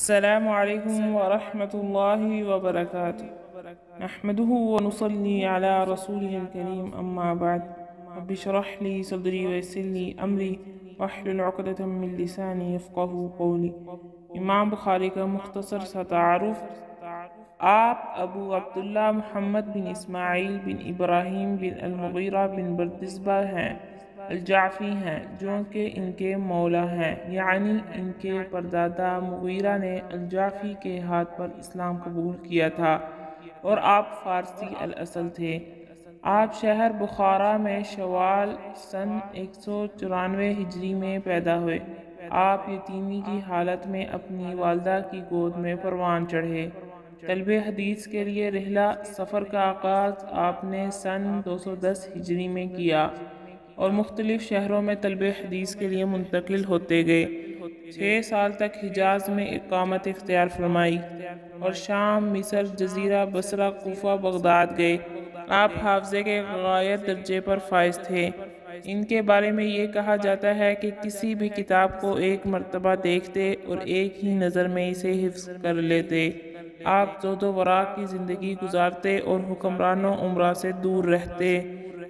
السلام علیکم ورحمۃ اللہ وبرکاتہ نحمده ونصلي على رسوله الكريم اما بعد رب اشرح لي صدري ويسر لي امری واحلل عقدة من لسانی یفقهوا قولی۔ امام بخاری کا مختصر سا تعارف۔ آپ ابو عبداللہ محمد بن اسماعیل بن ابراہیم بن المغیرہ بن بردزبہ ہیں، الجعفی ہیں، جو کہ ان کے مولا ہیں، یعنی ان کے پردادا مغیرہ نے الجعفی کے ہاتھ پر اسلام قبول کیا تھا اور آپ فارسی الاصل تھے۔ آپ شہر بخارا میں شوال سن 194 ہجری میں پیدا ہوئے۔ آپ یتیمی کی حالت میں اپنی والدہ کی گود میں پروان چڑھے۔ طلب حدیث کے لیے رحلہ سفر کا آغاز آپ نے سن 210 ہجری میں کیا اور مختلف شہروں میں طلب حدیث کے لیے منتقل ہوتے گئے۔ 6 سال تک حجاز میں اقامت اختیار فرمائی اور شام، مصر، جزیرہ، بصرہ، کوفہ، بغداد گئے۔ آپ حافظے کے غایت درجے پر فائز تھے۔ ان کے بارے میں یہ کہا جاتا ہے کہ کسی بھی کتاب کو ایک مرتبہ دیکھتے اور ایک ہی نظر میں اسے حفظ کر لیتے۔ آپ زہد و ورع کی زندگی گزارتے اور حکمرانوں امراء سے دور رہتے،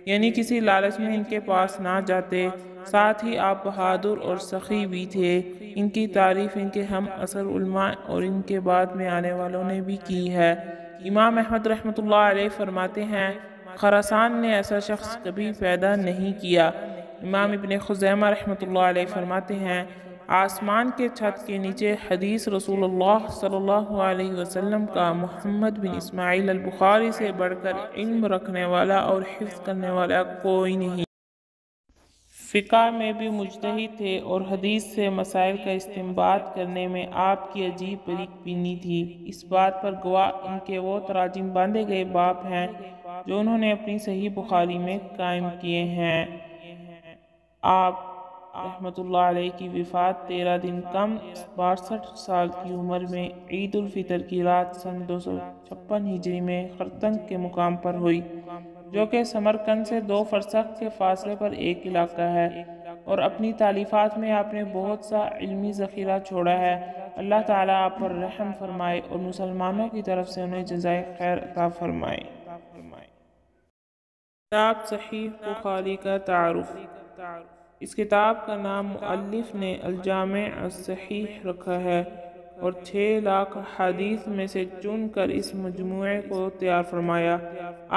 یعنی کسی لالچ میں ان کے پاس نہ جاتے۔ ساتھ ہی آپ بہادر اور سخی بھی تھے۔ ان کی تعریف ان کے ہم عصر علماء اور ان کے بعد میں آنے والوں نے بھی کی ہے۔ امام احمد رحمۃ اللہ علیہ فرماتے ہیں، خراسان نے ایسا شخص کبھی پیدا نہیں کیا۔ امام ابن خزیمہ رحمۃ اللہ علیہ فرماتے ہیں، آسمان کے چھت کے نیچے حدیث رسول اللہ صلی اللہ علیہ وسلم کا محمد بن اسماعیل البخاری سے بڑھ کر علم رکھنے والا اور حفظ کرنے والا کوئی نہیں۔ فقہ میں بھی مجتہد تھے اور حدیث سے مسائل کا استنباط کرنے میں آپ کی عجیب بریک بینی تھی۔ اس بات پر گواہ ان کے وہ تراجم باندھے گئے باب ہیں جو انہوں نے اپنی صحیح بخاری میں قائم کیے ہیں۔ آپ رحمۃ اللہ علیہ کی وفات 13 دن کم 62 سال کی عمر میں عید الفطر کی رات سن 256 ہجری میں خرطنگ کے مقام پر ہوئی، جو کہ سمرقند سے 2 فرسخ کے فاصلے پر ایک علاقہ ہے، اور اپنی تالیفات میں آپ نے بہت سا علمی ذخیرہ چھوڑا ہے۔ اللہ تعالیٰ آپ پر رحم فرمائے اور مسلمانوں کی طرف سے انہیں جزائے خیر عطا فرمائے۔ کتاب صحیح بخاری کا تعارف۔ اس کتاب کا نام مؤلف نے الجامع الصحیح رکھا ہے اور 6 لاکھ احادیث میں سے چن کر اس مجموعے کو تیار فرمایا۔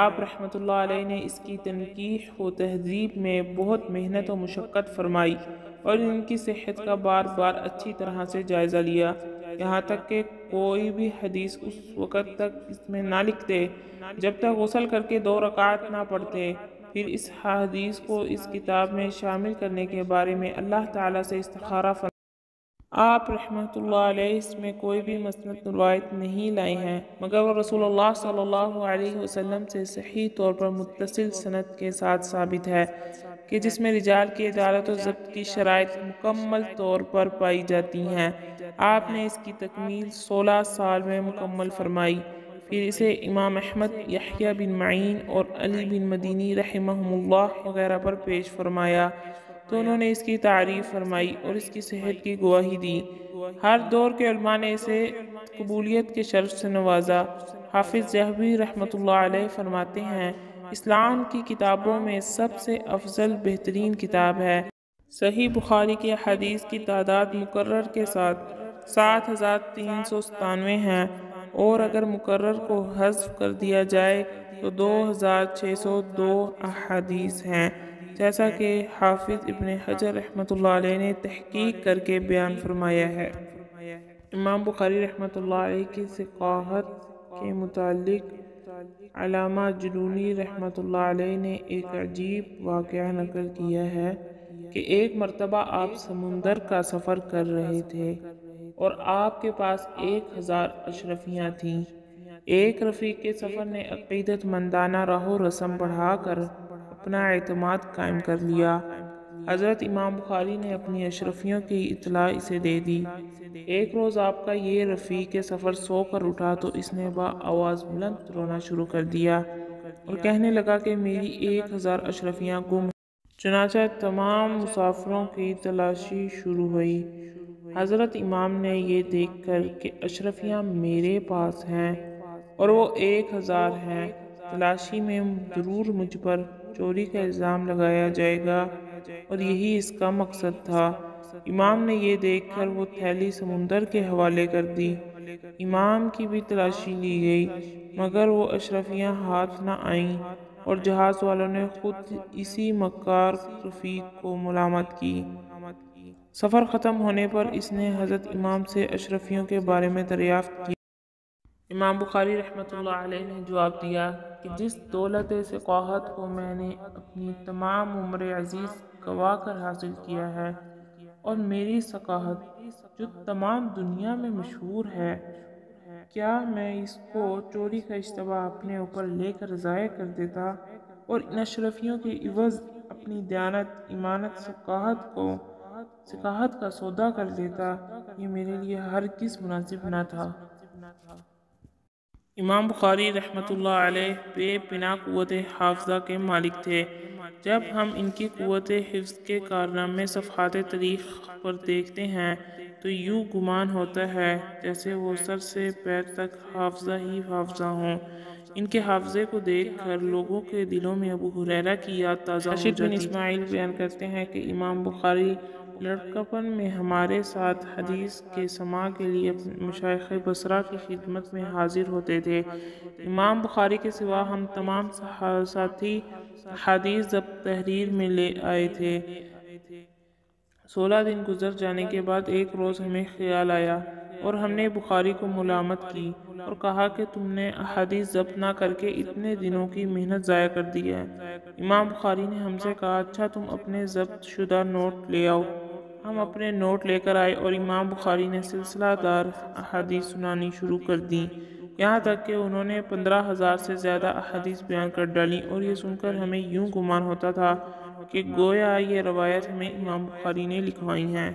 آپ رحمۃ اللہ علیہ نے اس کی تنقیح و تہذیب میں بہت محنت و مشقت فرمائی اور ان کی صحت کا بار بار اچھی طرح سے جائزہ لیا، یہاں تک کہ کوئی بھی حدیث اس وقت تک اس میں نہ لکھتے جب تک غسل کر کے 2 رکعات نہ پڑھتے۔ پھر اس حدیث کو اس کتاب میں شامل کرنے کے بارے میں اللہ تعالیٰ سے استخارہ فرمایا۔ آپ رحمۃ اللہ علیہ اس میں کوئی بھی مسند روایت نہیں لائے ہیں، مگر وہ رسول اللہ صلی اللہ علیہ وسلم سے صحیح طور پر متصل سند کے ساتھ ثابت ہے کہ جس میں رجال کی عدالت و ضبط کی شرائط مکمل طور پر پائی جاتی ہیں۔ آپ نے اس کی تکمیل 16 سال میں مکمل فرمائی۔ پھر اسے امام احمد، یحییٰ بن معین اور علی بن مدینی رحمہم اللہ وغیرہ پر پیش فرمایا تو انہوں نے اس کی تعریف فرمائی اور اس کی صحت کی گواہی دی۔ ہر دور کے علماء نے اسے قبولیت کے شرف سے نوازا۔ حافظ ذہبی رحمۃ اللہ علیہ فرماتے ہیں، اسلام کی کتابوں میں سب سے افضل بہترین کتاب ہے۔ صحیح بخاری کی احادیث کی تعداد مقرر کے ساتھ 7397 ہیں، اور اگر مقرر کو حذف کر دیا جائے تو 2602 احادیث ہیں، جیسا کہ حافظ ابن حجر رحمۃ اللہ علیہ نے تحقیق کر کے بیان فرمایا ہے۔ امام بخاری رحمۃ اللہ علیہ کی ثقاہت کے متعلق علامہ جلونی رحمۃ اللہ علیہ نے ایک عجیب واقعہ نقل کیا ہے کہ ایک مرتبہ آپ سمندر کا سفر کر رہے تھے اور آپ کے پاس 1000 اشرفیاں تھیں۔ ایک رفیق کے سفر نے عقیدت مندانہ راہ و رسم بڑھا کر اپنا اعتماد قائم کر لیا۔ حضرت امام بخاری نے اپنی اشرفیوں کی اطلاع اسے دے دی۔ ایک روز آپ کا یہ رفیق سفر سو کر اٹھا تو اس نے بآواز بلند رونا شروع کر دیا اور کہنے لگا کہ میری 1000 اشرفیاں گم ہیں۔ چنانچہ تمام مسافروں کی تلاشی شروع ہوئی۔ حضرت امام نے یہ دیکھ کر کہ اشرفیاں میرے پاس ہیں اور وہ 1000 ہیں، تلاشی میں ضرور مجھ پر چوری کا الزام لگایا جائے گا، اور یہی اس کا مقصد تھا۔ امام نے یہ دیکھ کر وہ تھیلی سمندر کے حوالے کر دی۔ امام کی بھی تلاشی لی گئی، مگر وہ اشرفیاں ہاتھ نہ آئیں، اور جہاز والوں نے خود اسی مکار رفیق کو ملامت کی۔ سفر ختم ہونے پر اس نے حضرت امام سے اشرفیوں کے بارے میں دریافت کی۔ امام بخاری رحمۃ اللہ علیہ نے جواب دیا کہ جس دولت ثقافت کو میں نے اپنی تمام عمر عزیز گوا کر حاصل کیا ہے، اور میری ثقافت جو تمام دنیا میں مشہور ہے، کیا میں اس کو چوری کا اشتباہ اپنے اوپر لے کر ضائع کر دیتا اور ان اشرفیوں کے عوض اپنی دیانت، ایمانت، ثقافت کا سودا کر لیتا؟ یہ میرے لیے ہرگز مناسب نہ تھا۔ امام بخاری رحمۃ اللہ علیہ بے پناہ قوت حافظہ کے مالک تھے۔ جب ہم ان کی قوت حفظ کے کارنامے صفحات تاریخ پر دیکھتے ہیں تو یوں گمان ہوتا ہے جیسے وہ سر سے پیر تک حافظہ ہی حافظہ ہوں۔ ان کے حافظے کو دیکھ کر لوگوں کے دلوں میں ابو ہریرہ کی یاد تازہ ہو جاتی۔ راشد بن اسماعیل بیان کرتے ہیں کہ امام بخاری لڑکپن میں ہمارے ساتھ حدیث کے سماع کے لیے مشائخ بصرہ کی خدمت میں حاضر ہوتے تھے۔ امام بخاری کے سوا ہم تمام ساتھی احادیث ضبط تحریر میں لے آئے تھے۔ 16 دن گزر جانے کے بعد ایک روز ہمیں خیال آیا اور ہم نے بخاری کو ملامت کی اور کہا کہ تم نے احادیث ضبط نہ کر کے اتنے دنوں کی محنت ضائع کر دی ہے۔ امام بخاری نے ہم سے کہا اچھا تم اپنے ضبط شدہ نوٹ لے آؤ۔ ہم اپنے نوٹ لے کر آئے اور امام بخاری نے سلسلہ دار احادیث سنانی شروع کر دیں، یہاں تک کہ انہوں نے 15,000 سے زیادہ احادیث بیان کر ڈالیں، اور یہ سن کر ہمیں یوں گمان ہوتا تھا کہ گویا یہ روایت ہمیں امام بخاری نے لکھوائی ہیں۔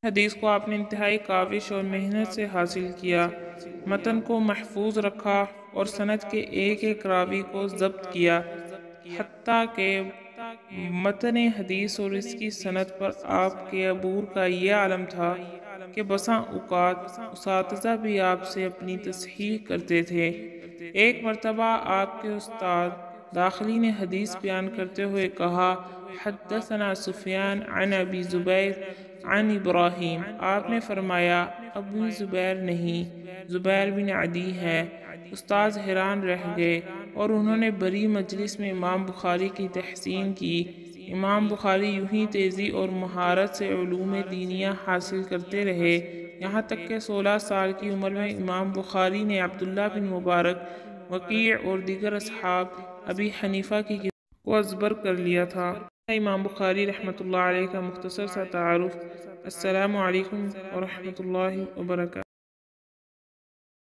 حدیث کو آپ نے انتہائی کاوش اور محنت سے حاصل کیا، متن کو محفوظ رکھا اور سند کے ایک ایک راوی کو ضبط کیا، حتیٰ کہ متن حدیث اور اس کی سند پر آپ کے عبور کا یہ عالم تھا کہ بسا اوقات اساتذہ بھی آپ سے اپنی تصحیح کرتے تھے۔ ایک مرتبہ آپ کے استاد داخلی نے حدیث بیان کرتے ہوئے کہا حدثنا سفیان عن ابی زبیر عن ابراہیم۔ آپ نے فرمایا ابو زبیر نہیں، زبیر بن عدی ہے۔ استاد حیران رہ گئے اور انہوں نے بڑی مجلس میں امام بخاری کی تحسین کی۔ امام بخاری یوں ہی تیزی اور مہارت سے علوم دینیہ حاصل کرتے رہے، یہاں تک کہ 16 سال کی عمر میں امام بخاری نے عبداللہ بن مبارک، وکیع اور دیگر اصحاب ابی حنیفہ کی کتاب کو ازبر کر لیا تھا۔ امام بخاری رحمۃ اللہ علیہ کا مختصر سا تعارف۔ السلام علیکم ورحمۃ اللہ وبرکاتہ۔